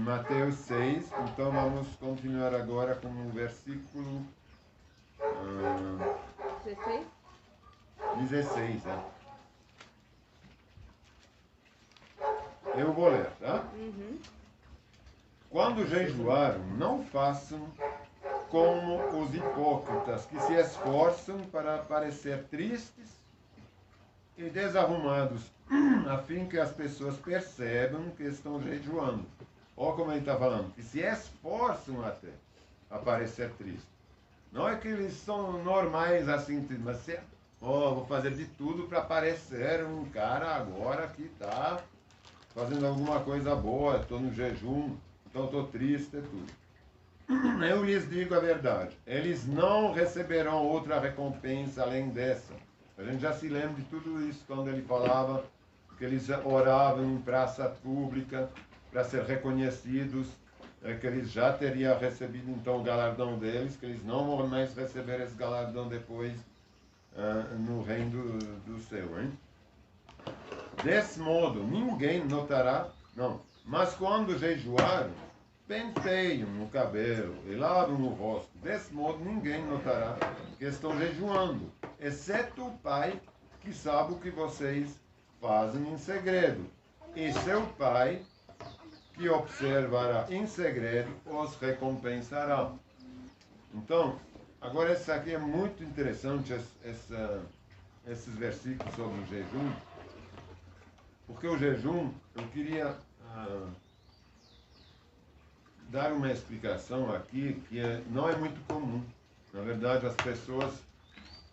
Mateus 6, então vamos continuar agora com o versículo 16? 16. Eu vou ler, tá? Uhum. Quando jejuaram, não façam como os hipócritas que se esforçam para parecer tristes e desarrumados, a fim que as pessoas percebam que estão jejuando. Olha como ele está falando, que se esforçam até a parecer tristes. Não é que eles são normais assim, mas vou fazer de tudo para parecer um cara agora que está fazendo alguma coisa boa, estou no jejum, então estou triste e tudo. Eu lhes digo a verdade, eles não receberão outra recompensa além dessa. A gente já se lembra de tudo isso quando ele falava que eles oravam em praça pública para ser reconhecidos, que eles já teriam recebido então o galardão deles, que eles não vão mais receber esse galardão depois no reino do céu. Hein? Desse modo, ninguém notará, não, mas quando jejuaram, penteiam no cabelo e lavam o rosto. Desse modo, ninguém notará que estão jejuando, exceto o Pai, que sabe o que vocês fazem em segredo. E seu Pai, que observará em segredo, os recompensará. Então, agora esse aqui é muito interessante, esses versículos sobre o jejum, porque o jejum, eu queria dar uma explicação aqui que não é muito comum. Na verdade, as pessoas,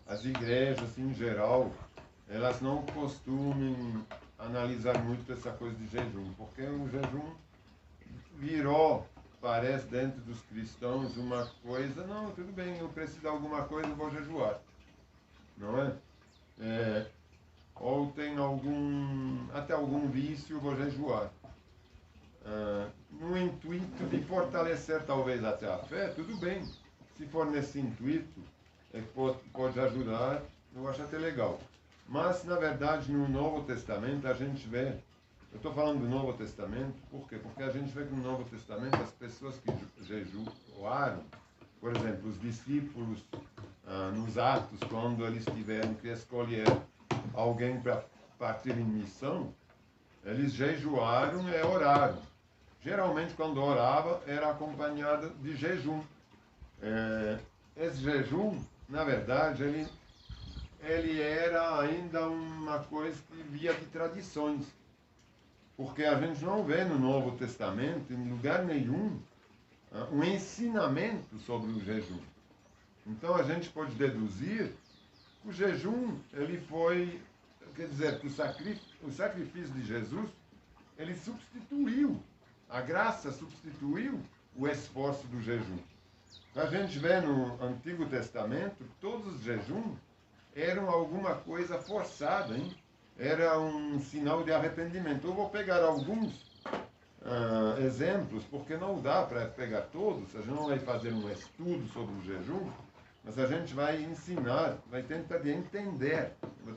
as igrejas em geral, elas não costumam analisar muito essa coisa de jejum, porque o jejum virou, parece, dentro dos cristãos uma coisa, não, tudo bem, eu preciso de alguma coisa, eu vou jejuar. Não é? Ou tem até algum vício, eu vou jejuar. No intuito de fortalecer talvez até a fé, tudo bem. Se for nesse intuito, pode ajudar, eu acho até legal. Mas, na verdade, no Novo Testamento, a gente vê, eu estou falando do Novo Testamento, por quê? Porque a gente vê que no Novo Testamento as pessoas que jejuaram, por exemplo, os discípulos, nos Atos, quando eles tiveram que escolher alguém para partir em missão, eles jejuaram e oraram. Geralmente, quando orava, era acompanhado de jejum. Esse jejum, na verdade, ele era ainda uma coisa que via de tradições. Porque a gente não vê no Novo Testamento, em lugar nenhum, um ensinamento sobre o jejum. Então, a gente pode deduzir que o jejum, ele foi, quer dizer, que o sacrifício de Jesus, ele substituiu, a graça substituiu o esforço do jejum. A gente vê no Antigo Testamento que todos os jejuns eram alguma coisa forçada, hein? Era um sinal de arrependimento. Eu vou pegar alguns exemplos, porque não dá para pegar todos, a gente não vai fazer um estudo sobre o jejum, mas a gente vai ensinar, vai tentar de entender, vai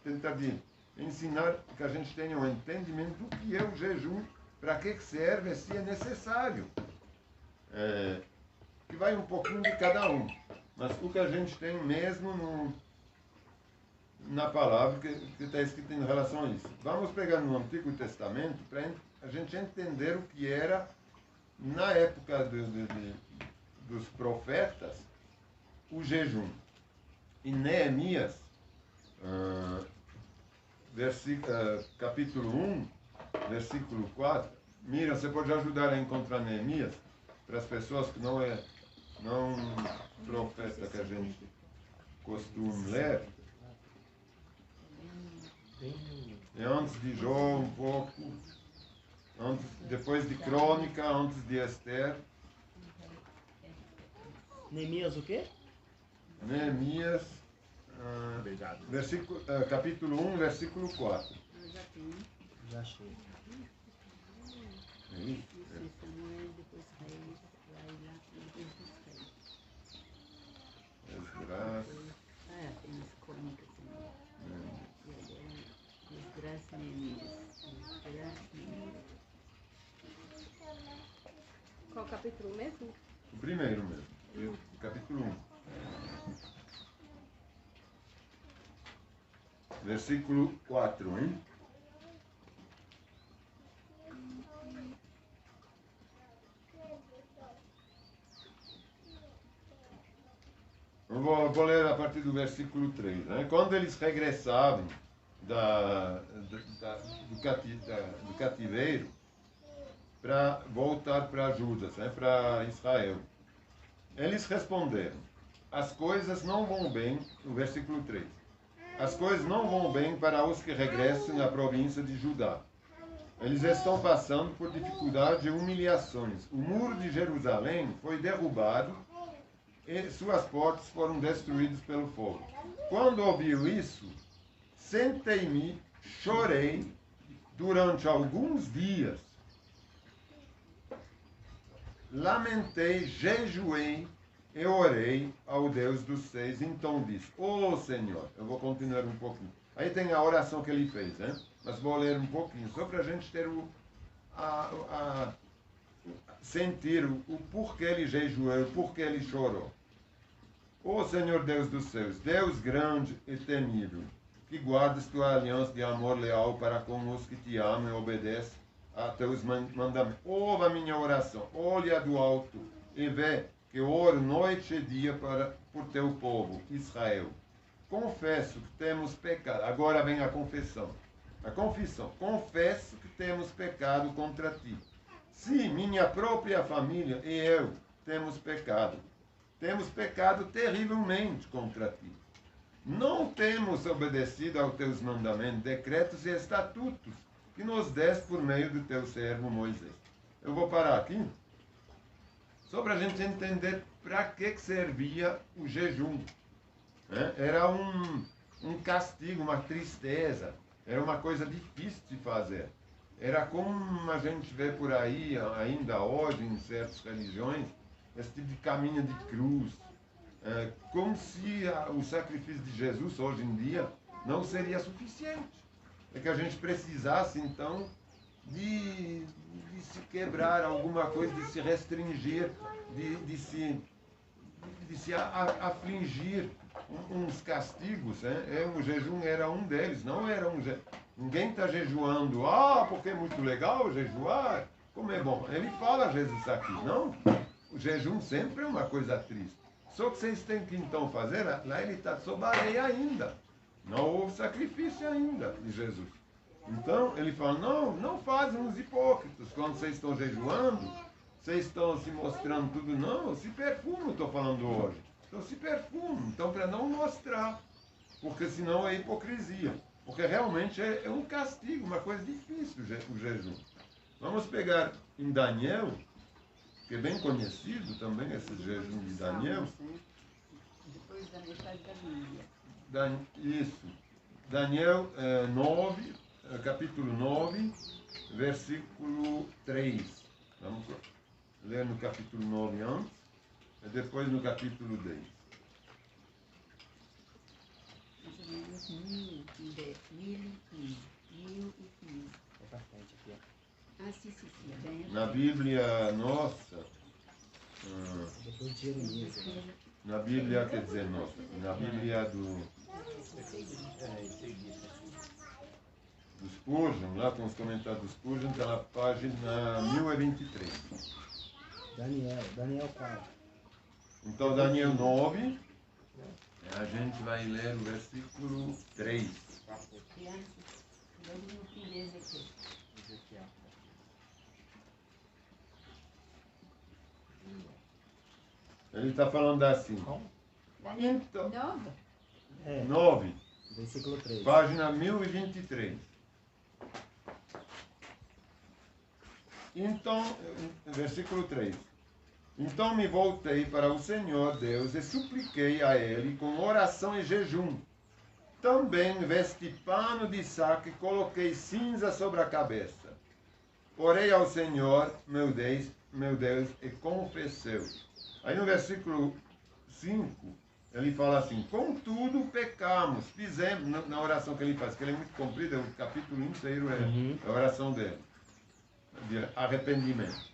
tentar de ensinar que a gente tenha um entendimento do que é o jejum, para que serve, se é necessário. Que vai um pouquinho de cada um. Mas o que a gente tem mesmo na palavra que está escrito em relação a isso. Vamos pegar no Antigo Testamento para a gente entender o que era na época dos profetas o jejum. Em Neemias, capítulo 1, versículo 4. Mira, você pode ajudar a encontrar Neemias para as pessoas que não profeta que a gente costuma ler. É antes de Jó um pouco, depois de Crônica, antes de Esther. Neemias o quê? Neemias, capítulo 1, versículo 4. Já achei. Esdras. Tem as crônicas Esdras, Neemias. capítulo mesmo? O primeiro mesmo, o capítulo 1. Versículo 4, hein? Eu vou ler a partir do versículo 3. Né? Quando eles regressavam do cativeiro para voltar para Judas, né? Para Israel, eles responderam: as coisas não vão bem, no versículo 3. As coisas não vão bem para os que regressam à província de Judá. Eles estão passando por dificuldades e humilhações. O muro de Jerusalém foi derrubado e suas portas foram destruídas pelo fogo. Quando ouviu isso, sentei-me, chorei durante alguns dias. Lamentei, jejuei e orei ao Deus dos céus. Então disse: ó Senhor, eu vou continuar um pouquinho. Aí tem a oração que ele fez, né? Mas vou ler um pouquinho, só para a gente ter sentir o porquê ele jejuou, o porquê ele chorou. Ó Senhor Deus dos céus, Deus grande e temível, que guardas tua aliança de amor leal para com os que te amam e obedecem a teus mandamentos. Ouve a minha oração, olha do alto e vê que oro noite e dia por teu povo, Israel. Confesso que temos pecado. Agora vem a confissão. A confissão. Confesso que temos pecado contra ti. Sim, minha própria família e eu temos pecado. Temos pecado terrivelmente contra ti. Não temos obedecido aos teus mandamentos, decretos e estatutos que nos deste por meio do teu servo Moisés. Eu vou parar aqui, só para a gente entender para que servia o jejum. Era um castigo, uma tristeza, era uma coisa difícil de fazer. Era como a gente vê por aí, ainda hoje, em certas religiões, esse tipo de caminho de cruz. Como se o sacrifício de Jesus, hoje em dia, não seria suficiente. É que a gente precisasse, então, de se quebrar alguma coisa, de se restringir, de se afligir uns castigos. O jejum era um deles, não era um jejum. Ninguém está jejuando, porque é muito legal jejuar, como é bom. Ele fala, Jesus, aqui, não? O jejum sempre é uma coisa triste. Só que vocês têm que então fazer, lá ele está sob areia ainda. Não houve sacrifício ainda de Jesus. Então ele fala, não fazem os hipócritas. Quando vocês estão jejuando, vocês estão se mostrando tudo. Não, se perfumam, estou falando hoje. Então se perfumam, então para não mostrar. Porque senão é hipocrisia. Porque realmente é um castigo, uma coisa difícil o jejum. Vamos pegar em Daniel, que é bem conhecido também, esse jejum de Daniel. Depois da metade da Bíblia. Isso. Daniel 9, capítulo 9, versículo 3. Vamos ler no capítulo 9 antes, e depois no capítulo 10. Mais ou menos 1015. É pra frente aqui, ó. Sim. É bem Na Bíblia nossa, Depois de Jeremias. Né? na Bíblia, quer dizer, nossa, na Bíblia do Spurgeon, lá com os comentários do Spurgeon, está na página 1023. Daniel 4. Então, Daniel 9, a gente vai ler o versículo 3. criança. Vamos no fim de Ezequiel. Ele está falando assim. Então, Nova? 9, Versículo 3. página 1023. Então, versículo 3. Então me voltei para o Senhor Deus e supliquei a Ele com oração e jejum. Também vesti pano de saco e coloquei cinza sobre a cabeça. Orei ao Senhor, meu Deus, e confessei. Aí no versículo 5, ele fala assim, contudo pecamos, fizemos, na oração que ele faz, que ele é muito comprida, o capítulo inteiro é a oração dele, de arrependimento.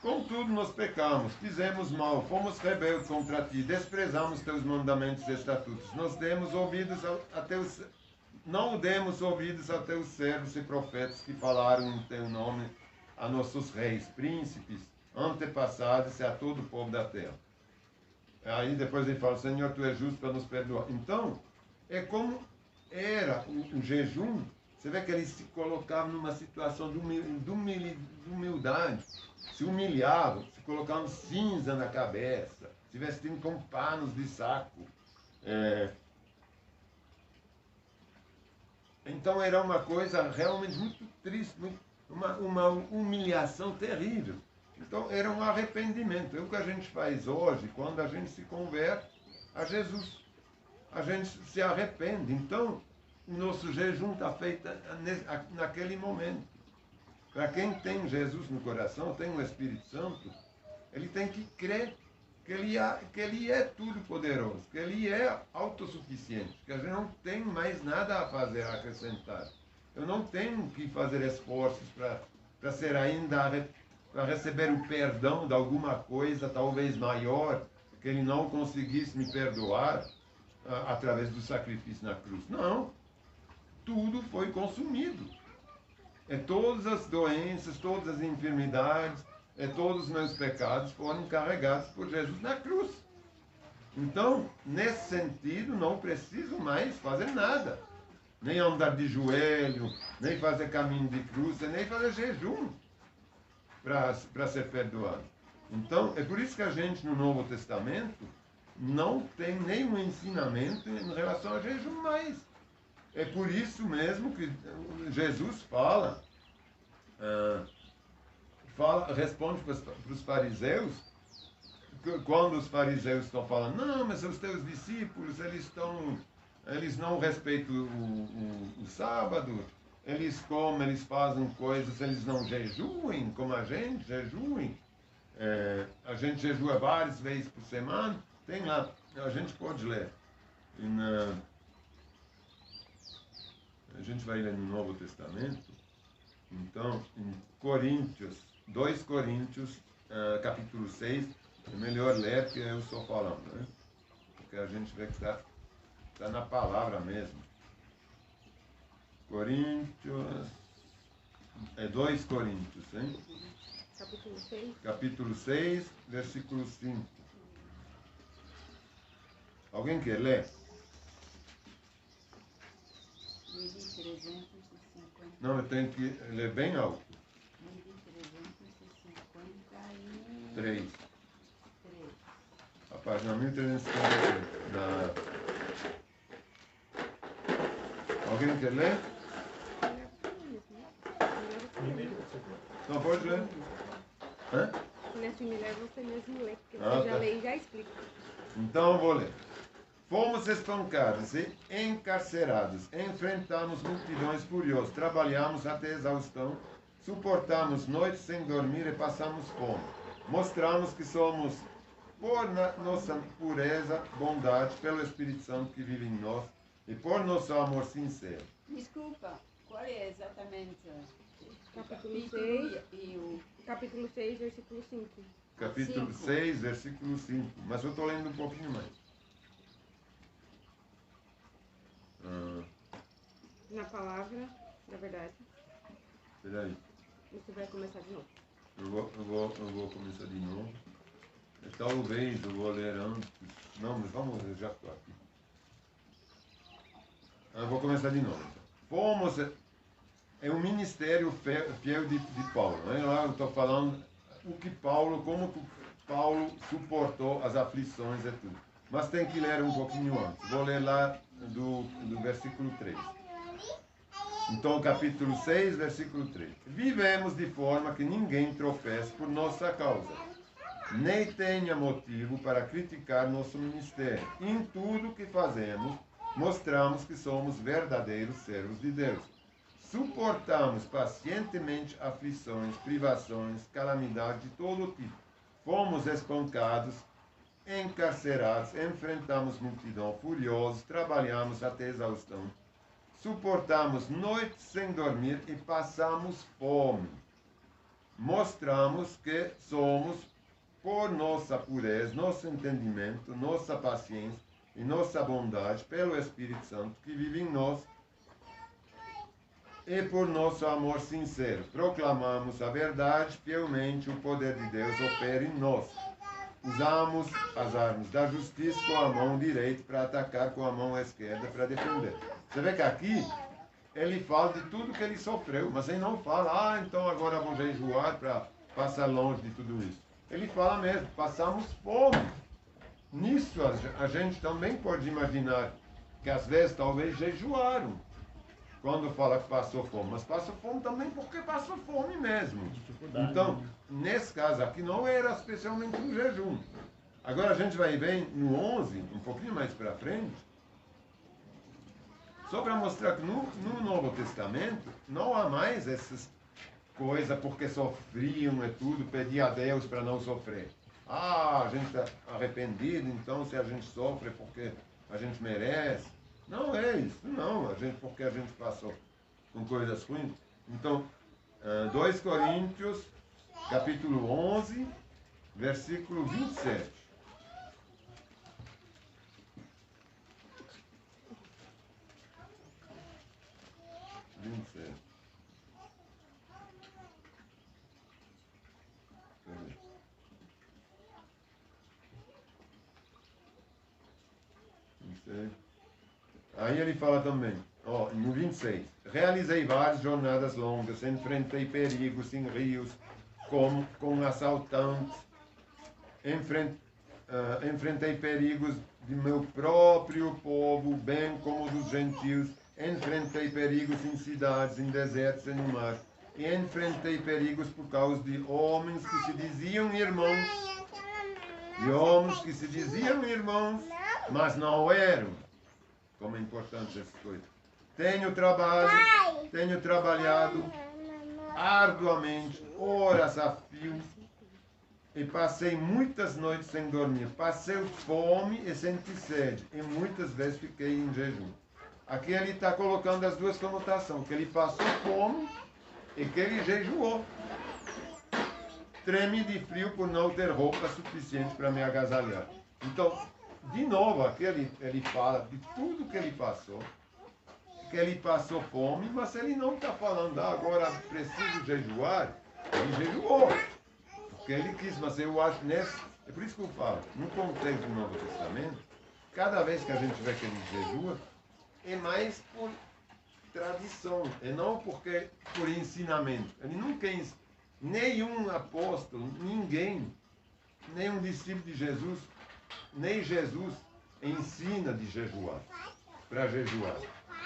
Contudo, nós pecamos, fizemos mal, fomos rebeldes contra ti, desprezamos teus mandamentos e estatutos. Não demos ouvidos a teus servos e profetas que falaram em teu nome a nossos reis, príncipes, antepassados e a todo o povo da terra. Aí depois ele fala, Senhor, tu és justo para nos perdoar. Então, é como era o jejum. Você vê que eles se colocavam numa situação de humildade, se humilhavam, se colocavam cinza na cabeça, se vestindo com panos de saco. Então era uma coisa realmente muito triste, uma humilhação terrível. Então era um arrependimento. É o que a gente faz hoje, quando a gente se converte a Jesus. A gente se arrepende. Então, o nosso jejum está feito naquele momento. Para quem tem Jesus no coração, tem o Espírito Santo, ele tem que crer que ele é tudo poderoso, que ele é autossuficiente, que a gente não tem mais nada a fazer, a acrescentar. Eu não tenho que fazer esforços para ser ainda, para receber o perdão de alguma coisa talvez maior, que ele não conseguisse me perdoar através do sacrifício na cruz. Não. Tudo foi consumido. Todas as doenças, todas as enfermidades, todos os meus pecados foram carregados por Jesus na cruz. Então, nesse sentido, não preciso mais fazer nada. Nem andar de joelho, nem fazer caminho de cruz, nem fazer jejum para ser perdoado. Então, é por isso que a gente no Novo Testamento não tem nenhum ensinamento em relação a jejum mais. É por isso mesmo que Jesus responde para os fariseus, quando os fariseus estão falando, não, mas os teus discípulos, eles não respeitam o sábado, eles comem, eles fazem coisas, eles não jejuem, como a gente jejuem. A gente jejua várias vezes por semana, tem lá, a gente pode ler. A gente vai ler no Novo Testamento, então, em 2 Coríntios, capítulo 6, é melhor ler que eu estou falando, né? Porque a gente vê que está na palavra mesmo. 2 Coríntios, hein? Capítulo 6. Capítulo 6, versículo 5. Alguém quer ler? 1350. Não, eu tenho que ler bem alto. 3. A página 1353. Alguém quer ler? Não, pode ler. Hã? Nesse melhor você mesmo lê, porque Ah, você já tá. lê e já explica. Então eu vou ler. Fomos espancados e encarcerados, enfrentamos multidões furiosas, trabalhamos até exaustão, suportamos noites sem dormir e passamos fome. Mostramos que somos, por nossa pureza, bondade, pelo Espírito Santo que vive em nós e por nosso amor sincero. Desculpa, qual é exatamente Capítulo 6, e o... capítulo 6, versículo 5. Capítulo 6, versículo 5. Mas eu estou lendo um pouquinho mais. Na palavra da verdade. Espera aí. Você vai começar de novo. Eu vou começar de novo. Talvez eu vou ler antes. Não, mas vamos ler, já estou aqui. Eu vou começar de novo. Fomos. É um ministério fiel de Paulo. Né? Lá eu estou falando como que Paulo suportou as aflições e tudo. Mas tem que ler um pouquinho antes. Vou ler lá do versículo 3. Então, capítulo 6, versículo 3. Vivemos de forma que ninguém tropece por nossa causa, nem tenha motivo para criticar nosso ministério. Em tudo que fazemos, mostramos que somos verdadeiros servos de Deus. Suportamos pacientemente aflições, privações, calamidades de todo tipo. Fomos espancados, encarcerados, enfrentamos multidão furiosos, trabalhamos até exaustão, suportamos noites sem dormir e passamos fome. mostramos que somos, por nossa pureza, nosso entendimento, nossa paciência e nossa bondade, pelo Espírito Santo que vive em nós, e por nosso amor sincero, proclamamos a verdade fielmente, o poder de Deus opera em nós. Usamos as armas da justiça com a mão direita para atacar, com a mão esquerda para defender. Você vê que aqui ele fala de tudo que ele sofreu, mas ele não fala, então agora vamos jejuar para passar longe de tudo isso. Ele fala mesmo, passamos fome. Nisso a gente também pode imaginar que às vezes talvez jejuaram quando fala que passou fome, mas passou fome também porque passou fome mesmo. Dificuldade. Então, nesse caso aqui não era especialmente um jejum. Agora a gente vai ver no 11, um pouquinho mais para frente, só para mostrar que no Novo Testamento não há mais essas coisas porque sofriam e tudo, pedir a Deus para não sofrer. A gente está arrependido, então se a gente sofre é porque a gente merece. Não é isso, não. Porque a gente passou com coisas ruins. Então, 2 Coríntios, capítulo 11, versículo 27. 27. Aí ele fala também, no 26, realizei várias jornadas longas, enfrentei perigos em rios, com assaltantes, enfrentei perigos de meu próprio povo, bem como dos gentios, enfrentei perigos em cidades, em desertos e no mar, e enfrentei perigos por causa de homens que se diziam irmãos, mas não eram. Como é importante essas coisas. Tenho trabalhado arduamente, horas a fio, e passei muitas noites sem dormir. Passei fome e senti sede, e muitas vezes fiquei em jejum. Aqui ele está colocando as duas conotações, que ele passou fome e que ele jejuou. Treme de frio por não ter roupa suficiente para me agasalhar. Então, de novo, aqui ele fala de tudo que ele passou fome, mas ele não está falando, agora preciso jejuar. Ele jejuou, porque ele quis, mas eu acho é por isso que eu falo, no contexto do Novo Testamento, cada vez que a gente vê que ele jejua, é mais por tradição, e não porque por ensinamento. Ele nunca nenhum apóstolo, ninguém, nenhum discípulo de Jesus, nem Jesus ensina de jejuar, para jejuar.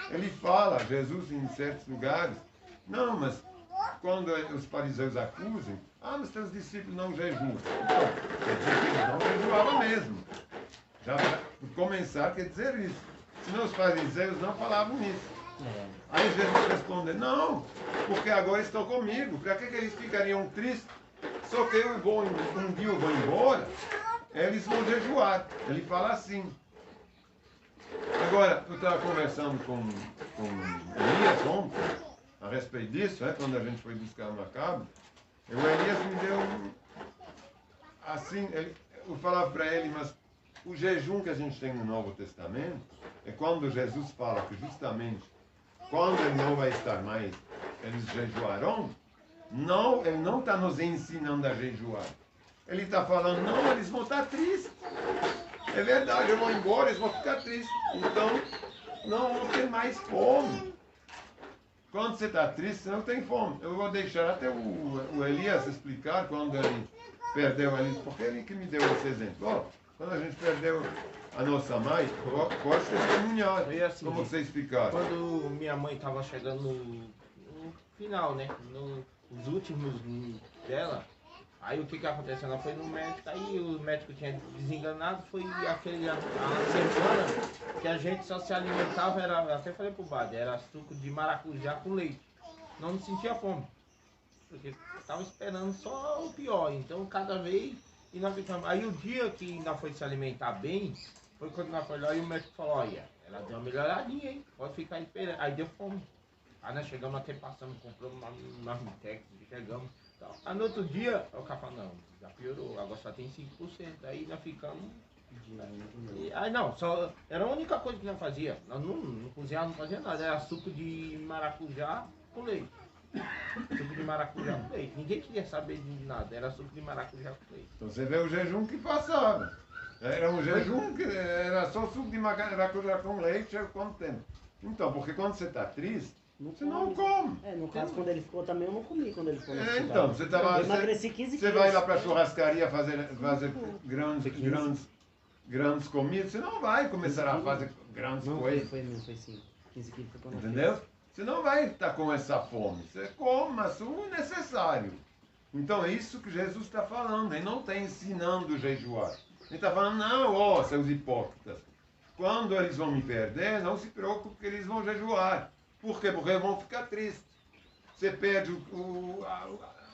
Ele fala, Jesus em certos lugares, não, mas quando os fariseus acusam, mas teus discípulos não jejuam. Então, quer dizer que eles não jejuavam mesmo. Já por começar, quer dizer isso. Senão os fariseus não falavam nisso. Aí Jesus responde, não, porque agora estão comigo. Para que eles ficariam tristes? Só que um dia eu vou embora, eles vão jejuar. Ele fala assim. Agora, eu estava conversando com Elias ontem, a respeito disso, quando a gente foi buscar uma cabra. O Elias me deu assim, eu falava para ele, mas o jejum que a gente tem no Novo Testamento é quando Jesus fala que justamente quando ele não vai estar mais, eles jejuarão. Não, ele não está nos ensinando a jejuar. Ele está falando, não, eles vão estar tristes. É verdade, eu vou embora, eles vão ficar tristes. Então, não vão ter mais fome. Quando você está triste, você não tem fome. Eu vou deixar até o Elias explicar quando ele perdeu ali, porque ele que me deu esse exemplo. Quando a gente perdeu a nossa mãe, pode testemunhar assim, como vocês ficaram. Quando minha mãe estava chegando no final, né? Nos últimos dela, aí o que aconteceu? Ela foi no médico, aí o médico tinha desenganado, foi a semana que a gente só se alimentava, era, até falei pro Bade, era suco de maracujá com leite. Não sentia fome, porque estava esperando só o pior, então cada vez, e nós ficamos. Aí o dia que ainda foi se alimentar bem, foi quando nós foi lá e o médico falou, olha, ela deu uma melhoradinha, hein? Pode ficar esperando. Aí deu fome. Aí nós chegamos até passamos, compramos uma marmitex, chegamos. Então, aí no outro dia, o cara fala, não, já piorou, agora só tem 5%. Aí nós ficamos. Aí não, só era a única coisa que nós fazia. Nós não cozinhava, não fazia nada. Era suco de maracujá com leite. Suco de maracujá com leite. Ninguém queria saber de nada, era suco de maracujá com leite. Então você vê o jejum que passava. Era um jejum que era só suco de maracujá com leite, quanto tempo? Então, porque quando você está triste, você não come. No caso, quando ele ficou também, eu não comi quando ele ficou no hospital. Então, você tava, eu emagreci 15 você quilos. vai lá para a churrascaria fazer grandes comidas, você não vai começar a fazer grandes Não, coisas. foi 5. 15 quilos foi quando eu Entendeu? Você não vai estar com essa fome. Você come, mas o necessário. Então é isso que Jesus está falando. Ele não está ensinando a jejuar. Ele está falando, não, ó, seus hipócritas. Quando eles vão me perder, não se preocupe que eles vão jejuar. Por quê? Porque eles vão ficar tristes. Você perde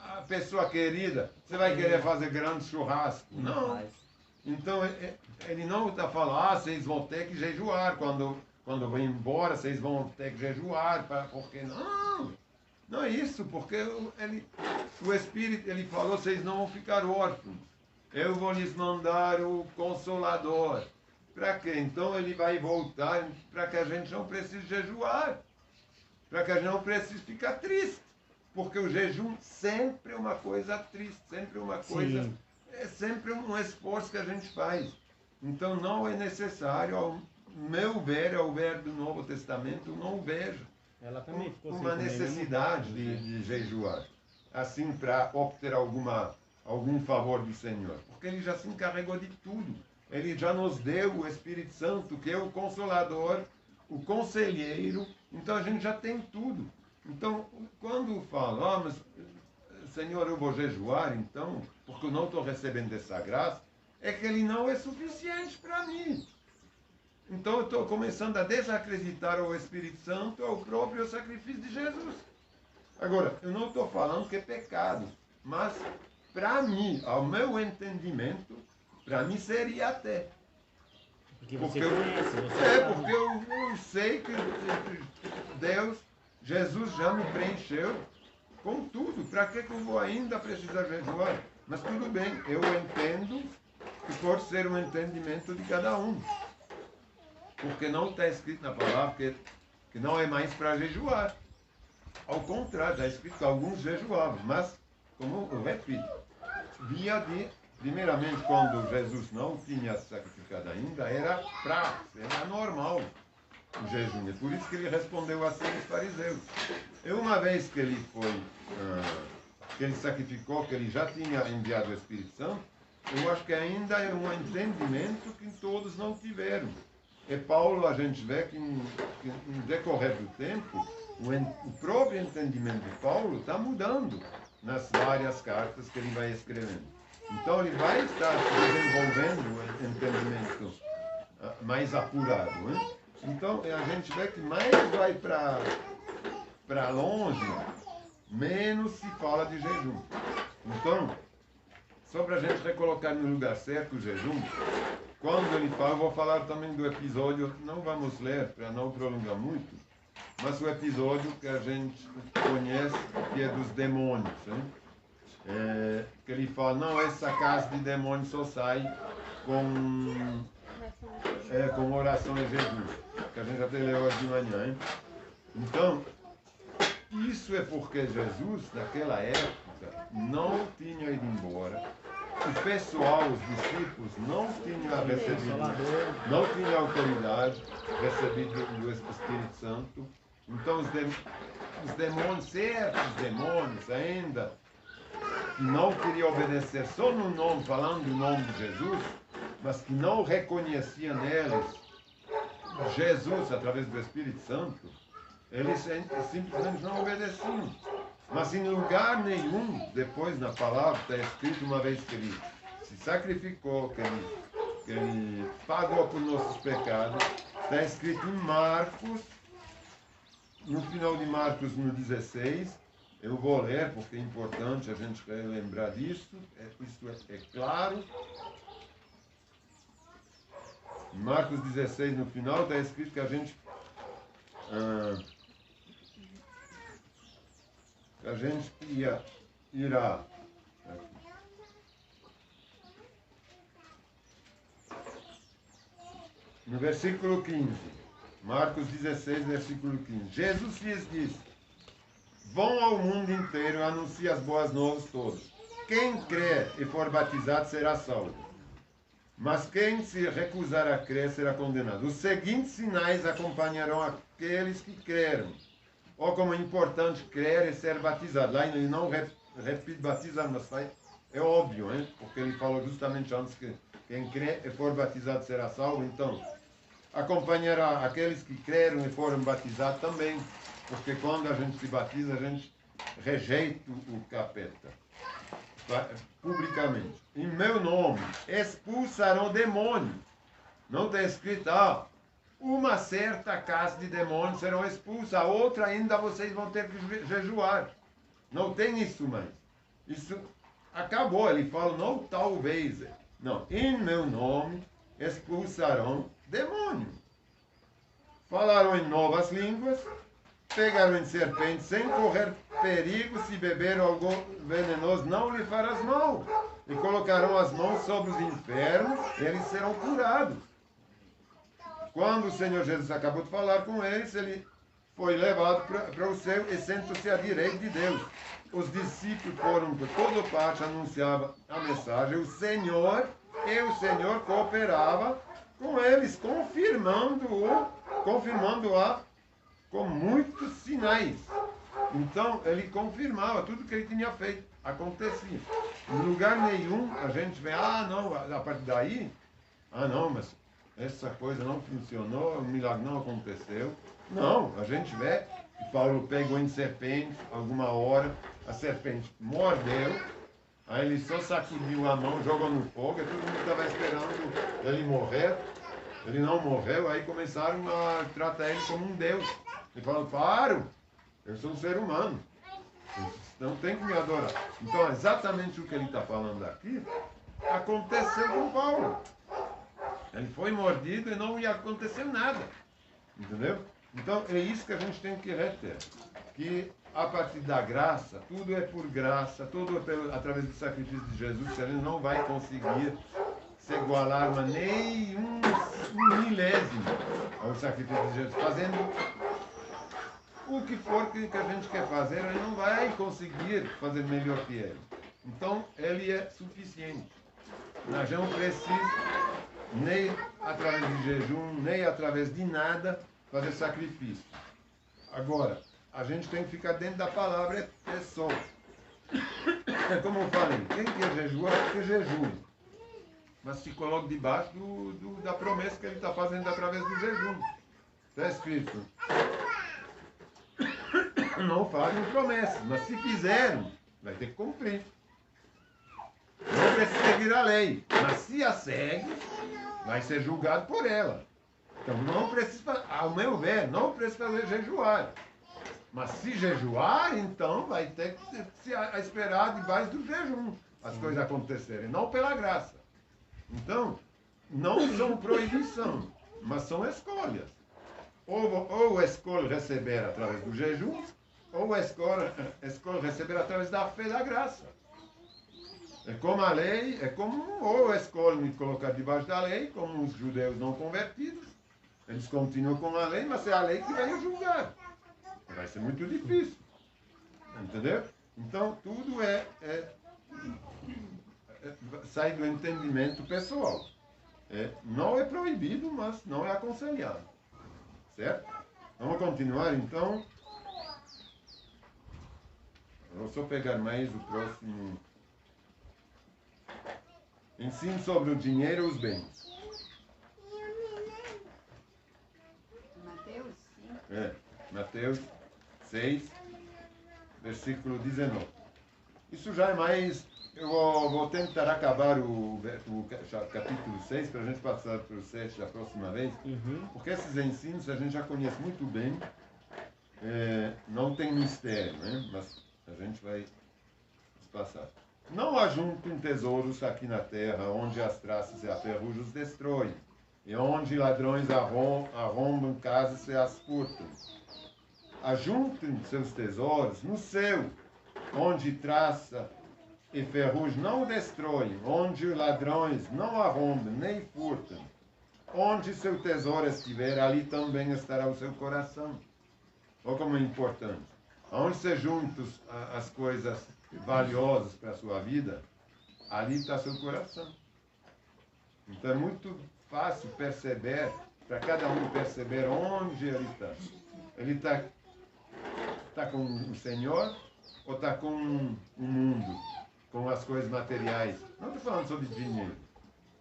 a pessoa querida, você vai querer fazer grande churrasco. Não. Então ele não está falando, vocês vão ter que jejuar. Quando vão embora, vocês vão ter que jejuar. Porque não. Não é isso, porque o Espírito, ele falou, vocês não vão ficar órfãos. Eu vou lhes mandar o Consolador. Para quê? Então ele vai voltar para que a gente não precise jejuar. Para que a gente não precise ficar triste. Porque o jejum sempre é uma coisa triste, sempre uma coisa... Sim. É sempre um esforço que a gente faz. Então não é necessário, ao meu ver, ao ver do Novo Testamento, não vejo Ela também ficou sem uma comer, necessidade né? de jejuar, assim para obter algum favor do Senhor, porque Ele já se encarregou de tudo. Ele já nos deu o Espírito Santo, que é o Consolador, o Conselheiro, então a gente já tem tudo. Então, quando fala, mas Senhor, eu vou jejuar, então, porque eu não estou recebendo essa graça, é que Ele não é suficiente para mim. Então eu estou começando a desacreditar o Espírito Santo, ao próprio sacrifício de Jesus. Agora, eu não estou falando que é pecado, mas para mim, ao meu entendimento, para mim seria até. Porque você Porque conhece, você sabe. porque eu sei que Deus, Jesus já me preencheu com tudo. Para que eu vou ainda precisar jejuar? Mas tudo bem, eu entendo que pode ser um entendimento de cada um. Porque não está escrito na palavra que não é mais para jejuar. Ao contrário, está escrito que alguns jejuavam. Mas, como eu repito, primeiramente, quando Jesus não tinha sacrificado ainda, era prático, era normal o jejum. É por isso que ele respondeu assim aos fariseus. E uma vez que ele que ele sacrificou, que ele já tinha enviado o Espírito Santo, eu acho que ainda é um entendimento que todos não tiveram. E Paulo, a gente vê que no decorrer do tempo, o próprio entendimento de Paulo está mudando nas várias cartas que ele vai escrevendo. Então ele vai estar desenvolvendo um entendimento mais apurado. Hein? Então a gente vê que mais vai para longe, menos se fala de jejum. Então, só para a gente recolocar no lugar certo o jejum, quando ele fala, eu vou falar também do episódio, não vamos ler para não prolongar muito, mas o episódio que a gente conhece, que é dos demônios. Hein? Que ele fala, não, essa casa de demônios só sai com oração e jejum, que a gente até leu hoje de manhã. Hein? Então, isso é porque Jesus, naquela época, não tinha ido embora. O pessoal, os discípulos, não tinham recebido, não tinham autoridade recebida do Espírito Santo. Então, os demônios, certos demônios ainda, que não queriam obedecer só no nome, falando do nome de Jesus, mas que não reconheciam neles Jesus através do Espírito Santo, eles simplesmente não obedeciam. Mas em lugar nenhum, depois na palavra, está escrito uma vez que ele se sacrificou, que ele pagou por nossos pecados, está escrito em Marcos, no final de Marcos, no 16, eu vou ler porque é importante a gente lembrar disso, isso é claro. Em Marcos 16, no final, está escrito que a gente ia irá. No versículo 15, Marcos 16, versículo 15, Jesus lhes disse: vão ao mundo inteiro e anunciem as boas novas todas. Quem crer e for batizado será salvo, mas quem se recusar a crer será condenado. Os seguintes sinais acompanharão aqueles que creram. Ou como é importante crer e ser batizado. Lá ele não repete batizar, mas é óbvio, hein? Porque ele falou justamente antes que quem crer e for batizado será salvo. Então, acompanhará aqueles que creram e foram batizados também. Porque quando a gente se batiza, a gente rejeita o capeta. Publicamente. Em meu nome expulsarão demônios. Não está escrito, uma certa casa de demônios serão expulsos, a outra ainda vocês vão ter que jejuar. Não tem isso mais. Isso acabou. Ele fala, não talvez. Não, em meu nome expulsarão demônios. Falaram em novas línguas, pegaram em serpentes sem correr perigo, se beber algo venenoso não lhe farás mal. E colocarão as mãos sobre os enfermos, e eles serão curados. Quando o Senhor Jesus acabou de falar com eles, ele foi levado para o céu e sentou-se à direita de Deus. Os discípulos foram por toda parte, anunciavam a mensagem. O Senhor cooperava com eles, confirmando-a com muitos sinais. Então, ele confirmava tudo que ele tinha feito. Acontecia. Em lugar nenhum a gente vê, não, a partir daí, não, mas essa coisa não funcionou, o milagre não aconteceu. Não, a gente vê que Paulo pegou em serpente, alguma hora, a serpente mordeu, aí ele só sacudiu a mão, jogou no fogo, e todo mundo estava esperando ele morrer. Ele não morreu, aí começaram a tratar ele como um Deus. Ele falou, eu sou um ser humano, não tem que me adorar. Então, exatamente o que ele está falando aqui, aconteceu com Paulo. Ele foi mordido e não ia acontecer nada. Entendeu? Então, é isso que a gente tem que reter. Que a partir da graça, tudo é por graça, tudo é através do sacrifício de Jesus, ele não vai conseguir se igualar nem um milésimo ao sacrifício de Jesus. Fazendo o que for que a gente quer fazer, ele não vai conseguir fazer melhor que ele. Então, ele é suficiente. Nós não precisamos, nem através de jejum, nem através de nada, fazer sacrifício. Agora, a gente tem que ficar dentro da palavra, é só. É como eu falei, quem quer jejuar, que jejue. Mas se coloque debaixo da promessa que ele está fazendo através do jejum. Está escrito, não fazem promessas, mas se fizeram, vai ter que cumprir. Não precisa seguir a lei, mas se a segue, vai ser julgado por ela. Então não precisa, ao meu ver, não precisa fazer jejuar. Mas se jejuar, então vai ter que se esperar debaixo do jejum as coisas acontecerem, não pela graça. Então, não são proibição, mas são escolhas. Ou escolhe receber através do jejum, ou escolhe receber através da fé da graça. É como a lei, ou escolhe me colocar debaixo da lei, como os judeus não convertidos, eles continuam com a lei, mas é a lei que vai o julgar. Vai ser muito difícil. Entendeu? Então, tudo sai do entendimento pessoal. Não é proibido, mas não é aconselhado. Certo? Vamos continuar, então. Vou só pegar mais o próximo. Ensino sobre o dinheiro e os bens. Mateus 5. Mateus 6, versículo 19. Isso já é mais. Eu vou tentar acabar o capítulo 6 para a gente passar para o 7 da próxima vez. Porque esses ensinos a gente já conhece muito bem. Não tem mistério, né? Mas a gente vai passar. Não ajuntem tesouros aqui na terra, onde as traças e a ferrugem os destroem, e onde ladrões arrombam casas e as furtam. Ajuntem seus tesouros no céu, onde traça e ferrugem não o destroem, onde os ladrões não arrombam nem furtam. Onde seu tesouro estiver, ali também estará o seu coração. Olha como é importante. Onde você junta as coisas valiosas para a sua vida, ali está seu coração. Então é muito fácil perceber, para cada um perceber onde ele está. Ele está com o Senhor ou está com o mundo, com as coisas materiais? Não estou falando sobre dinheiro,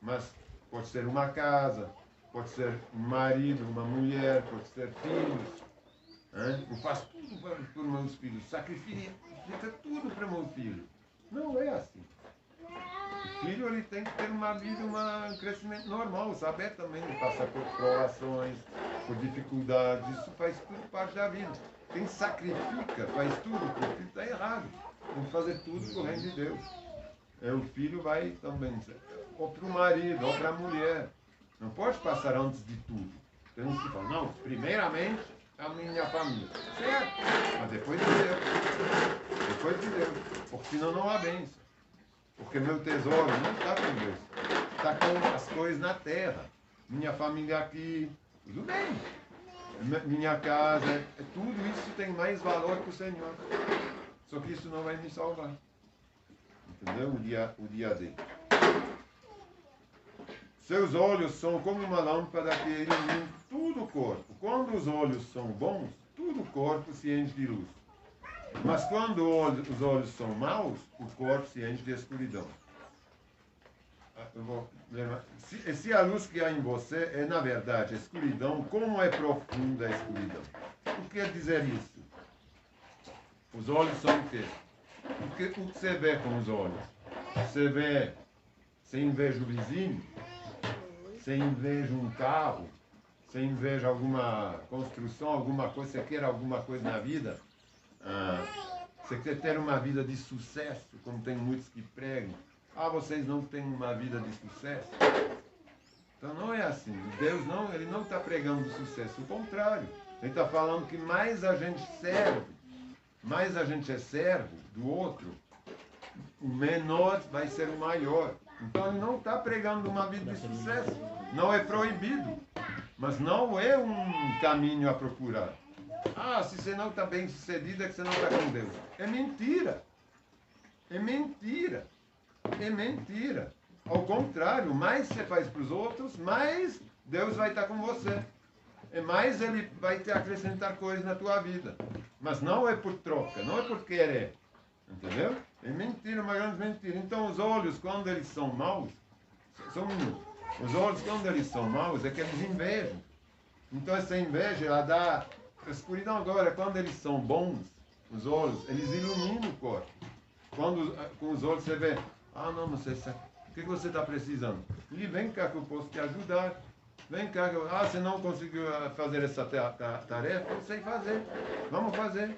mas pode ser uma casa, pode ser um marido, uma mulher, pode ser filhos. Eu faço tudo por meus filhos, sacrifica tudo para meu filho. Não é assim. O filho ele tem que ter uma vida, um crescimento normal, saber também passar por provações, por dificuldades, isso faz tudo parte da vida. Quem sacrifica, faz tudo, porque está errado. Tem que fazer tudo por reino de Deus. O filho vai também, ou para o marido, ou para a mulher. Não pode passar antes de tudo. Tem uns que falam, não, primeiramente a minha família. Certo, mas depois de Deus. Depois de Deus. Porque senão não há bênção. Porque meu tesouro não está com Deus. Está com as coisas na terra. Minha família aqui, tudo bem. Minha casa, tudo isso tem mais valor que o Senhor. Só que isso não vai me salvar. Entendeu? O dia dele. Seus olhos são como uma lâmpada que ilumina todo o corpo. Quando os olhos são bons, todo o corpo se enche de luz. Mas quando os olhos são maus, o corpo se enche de escuridão. Se a luz que há em você é, na verdade, a escuridão, como é profunda a escuridão? O que quer dizer isso? Os olhos são o quê? O que você vê com os olhos? Você vê, você inveja o vizinho? Você inveja um carro? Você inveja alguma construção, alguma coisa? Você quer alguma coisa na vida? Você quer ter uma vida de sucesso, como tem muitos que pregam? Vocês não têm uma vida de sucesso? Então não é assim. Deus não, ele não está pregando sucesso. O contrário. Ele está falando que mais a gente serve, mais a gente é servo do outro, o menor vai ser o maior. Então ele não está pregando uma vida de sucesso. Não é proibido. Mas não é um caminho a procurar. Se você não está bem sucedido é que você não está com Deus. É mentira. É mentira. É mentira. Ao contrário, mais você faz para os outros, mais Deus vai estar com você. E mais Ele vai te acrescentar coisas na tua vida. Mas não é por troca, não é por querer. Entendeu? É mentira, uma grande mentira. Então os olhos, quando eles são maus, só um minuto. Os olhos, quando eles são maus, é que eles invejam. Então essa inveja, ela dá escuridão. Agora, quando eles são bons, os olhos, eles iluminam o corpo. Quando com os olhos você vê, não, mas o que você está precisando? E vem cá que eu posso te ajudar. Vem cá, você não conseguiu fazer essa tarefa? Eu sei fazer. Vamos fazer.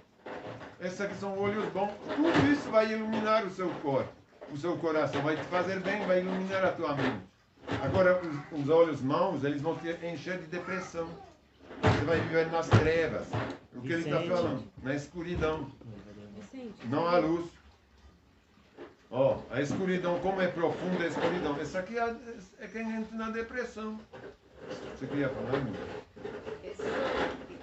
Esses aqui são olhos bons. Tudo isso vai iluminar o seu corpo, o seu coração. Vai te fazer bem, vai iluminar a tua mente. Agora, os olhos maus, eles vão te encher de depressão. Você vai viver nas trevas. O que ele está falando? Na escuridão. Não há luz. A escuridão, como é profunda a escuridão. Essa aqui é quem entra na depressão. Você queria falar, amiga?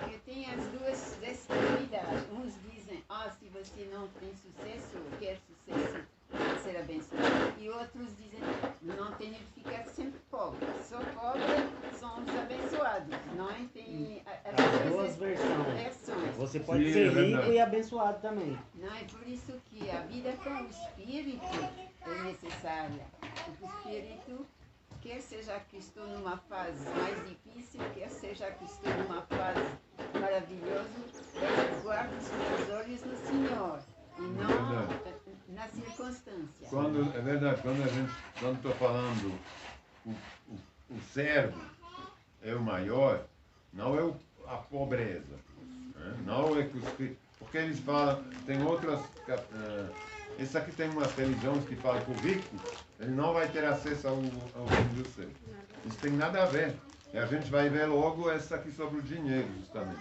Que tem as duas extremidades. Uns dizem, se você não tem sucesso, quer sucesso, ser abençoado. E outros dizem, não tem que ficar sempre pobre. Só pobre são os abençoados. Não é? Tem as duas versões. Você pode ser rico e abençoado também. Não, é por isso que a vida com o Espírito é necessária. Porque o Espírito, quer seja que estou numa fase mais difícil, quer seja que estou numa fase maravilhosa, eu guardo os meus olhos no Senhor e não na circunstância. É verdade, quando estou falando o servo é o maior, não é a pobreza. Não é que porque eles falam, tem outras. Esse aqui tem umas religiões que falam que o rico ele não vai ter acesso ao reino do céu. Isso tem nada a ver. E a gente vai ver logo essa aqui sobre o dinheiro, justamente.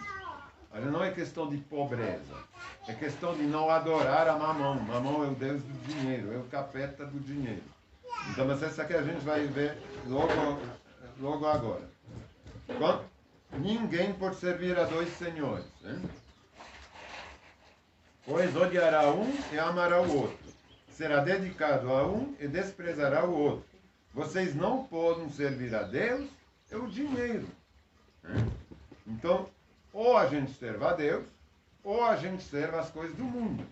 Não é questão de pobreza. É questão de não adorar a Mamão. Mamão é o Deus do dinheiro, é o capeta do dinheiro. Então, mas essa que a gente vai ver logo agora. Ninguém pode servir a dois senhores. Hein? Pois odiará um e amará o outro. Será dedicado a um e desprezará o outro. Vocês não podem servir a Deus e o dinheiro. Hein? Então, ou a gente serve a Deus, ou a gente serve as coisas do mundo,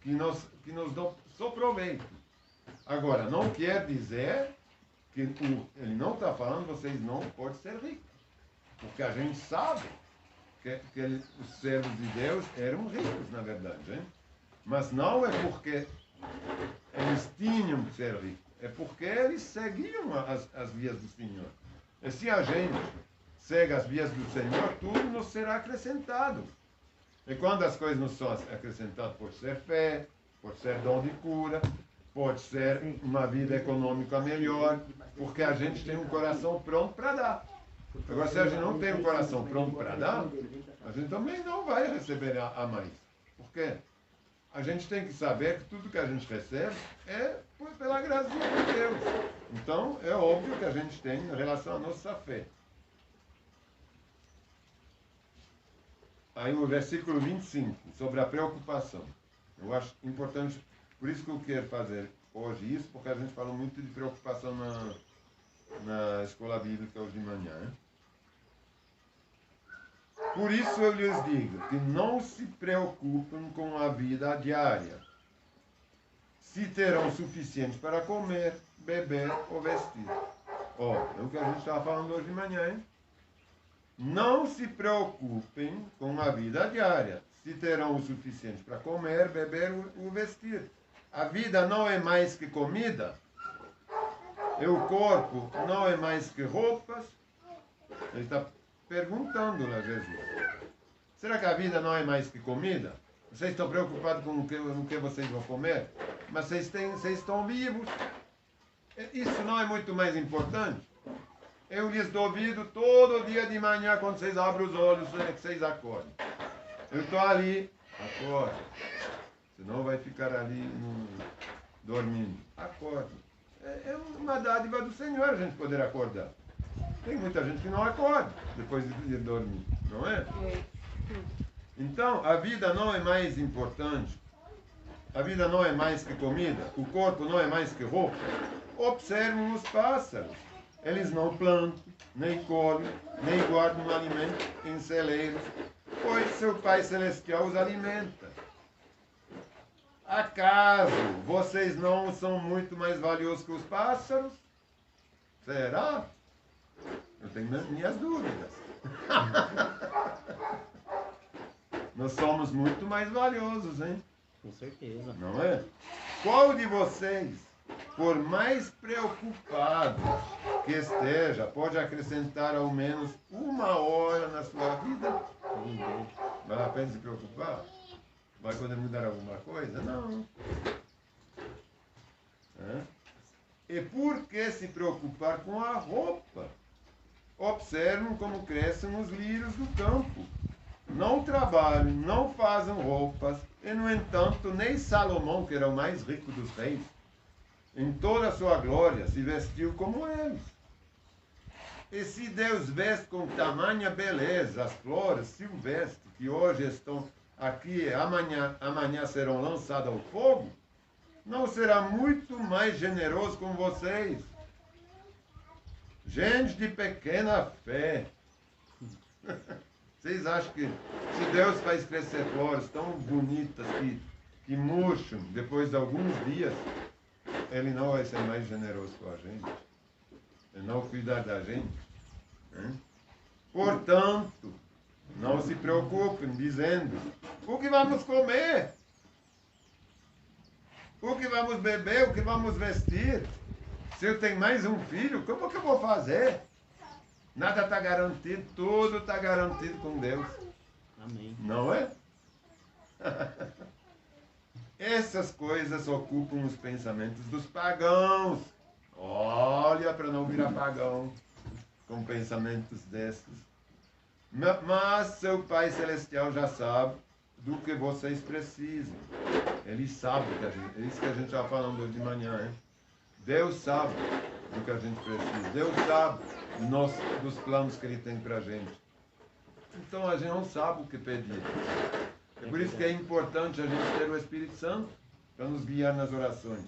que nos dão só proveito. Agora, não quer dizer que ele não está falando vocês não podem ser ricos. Porque a gente sabe que os servos de Deus eram ricos, na verdade. Hein? Mas não é porque eles tinham que ser ricos, é porque eles seguiam as vias do Senhor. E se a gente segue as vias do Senhor, tudo nos será acrescentado. E quando as coisas nos são acrescentadas, pode ser fé, pode ser dom de cura, pode ser uma vida econômica melhor, porque a gente tem um coração pronto para dar. Agora, se a gente não tem um coração pronto para dar, a gente também não vai receber a mais. Por quê? A gente tem que saber que tudo que a gente recebe é pela graça de Deus. Então, é óbvio que a gente tem em relação à nossa fé. Aí no versículo 25, sobre a preocupação. Eu acho importante, por isso que eu quero fazer hoje isso, porque a gente fala muito de preocupação na escola bíblica hoje de manhã. Hein? Por isso eu lhes digo que não se preocupem com a vida diária, se terão o suficiente para comer, beber ou vestir. É o que a gente estava falando hoje de manhã. Hein? Não se preocupem com a vida diária, se terão o suficiente para comer, beber ou vestir. A vida não é mais que comida, e o corpo não é mais que roupas. Ele está perguntando lá, Jesus. Será que a vida não é mais que comida? Vocês estão preocupados com o que vocês vão comer? Mas vocês estão vivos. Isso não é muito mais importante? Eu lhes duvido todo dia de manhã, quando vocês abrem os olhos, que vocês acordem. Eu estou ali, acorda. Senão vai ficar ali dormindo. Acorde. É uma dádiva do Senhor a gente poder acordar. Tem muita gente que não acorda depois de dormir, não é? Então, a vida não é mais importante. A vida não é mais que comida. O corpo não é mais que roupa. Observem os pássaros. Eles não plantam, nem colhem, nem guardam alimento em celeiros, pois seu Pai Celestial os alimenta. Acaso vocês não são muito mais valiosos que os pássaros? Será? Eu tenho minhas dúvidas. Nós somos muito mais valiosos, hein? Com certeza. Não é? Qual de vocês, por mais preocupado que esteja, pode acrescentar ao menos uma hora na sua vida? Vale a pena se preocupar? Vai poder mudar alguma coisa? Não. E por que se preocupar com a roupa? Observam como crescem os lírios do campo. Não trabalham, não fazem roupas, e no entanto, nem Salomão, que era o mais rico dos reis, em toda a sua glória, se vestiu como eles. E se Deus veste com tamanha beleza as flores silvestres, que hoje estão aqui e amanhã serão lançadas ao fogo, não será muito mais generoso com vocês? Gente de pequena fé. Vocês acham que se Deus faz crescer flores tão bonitas que murcham depois de alguns dias, Ele não vai ser mais generoso com a gente? Ele não cuidar da gente? Hein? Portanto, não se preocupem dizendo: o que vamos comer? O que vamos beber? O que vamos vestir? Se eu tenho mais um filho, como que eu vou fazer? Nada está garantido, tudo está garantido com Deus. Amém. Não é? Essas coisas ocupam os pensamentos dos pagãos. Olha, para não virar pagão com pensamentos desses. Mas seu Pai Celestial já sabe do que vocês precisam. Ele sabe que é isso que a gente estava falando hoje de manhã, hein? Deus sabe do que a gente precisa. Deus sabe dos planos que Ele tem para a gente. Então a gente não sabe o que pedir. É por isso que é importante a gente ter o Espírito Santo para nos guiar nas orações.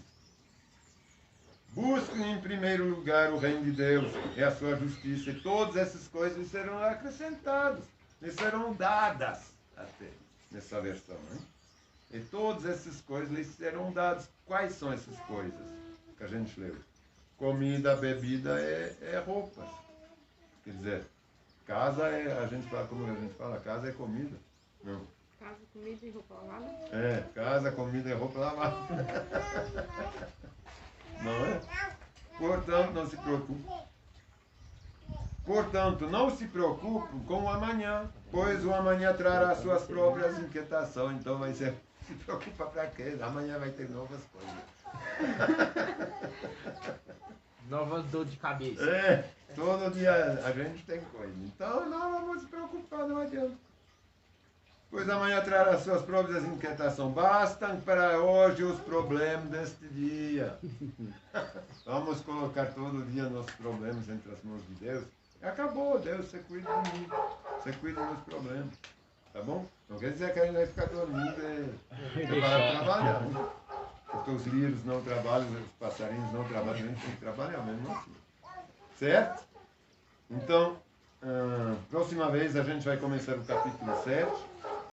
Busquem em primeiro lugar o reino de Deus e a sua justiça, e todas essas coisas lhes serão acrescentadas, lhes serão dadas, até nessa versão, né? E todas essas coisas lhes serão dadas. Quais são essas coisas que a gente leu? Comida, bebida é roupas. Quer dizer, casa a gente fala, como a gente fala, casa é comida. Não. Casa, comida e roupa lavada? É, casa, comida e roupa lavada. Não é? Portanto, não se preocupe. Portanto, não se preocupe com o amanhã, pois o amanhã trará suas próprias inquietações. Então vai ser, se preocupa para quê? Amanhã vai ter novas coisas. Novas dor de cabeça. É, todo dia a gente tem coisa. Então não vamos se preocupar, não adianta. Pois amanhã trará suas próprias inquietações. Bastam para hoje os problemas deste dia. Vamos colocar todo dia nossos problemas entre as mãos de Deus. Acabou, Deus, você cuida de mim. Você cuida dos meus problemas. Tá bom? Não quer dizer que a gente vai ficar dormindo e parar de trabalhar. Né? Porque os lírios não trabalham, os passarinhos não trabalham, a gente tem que trabalhar mesmo assim. Certo? Então, próxima vez a gente vai começar o capítulo 7.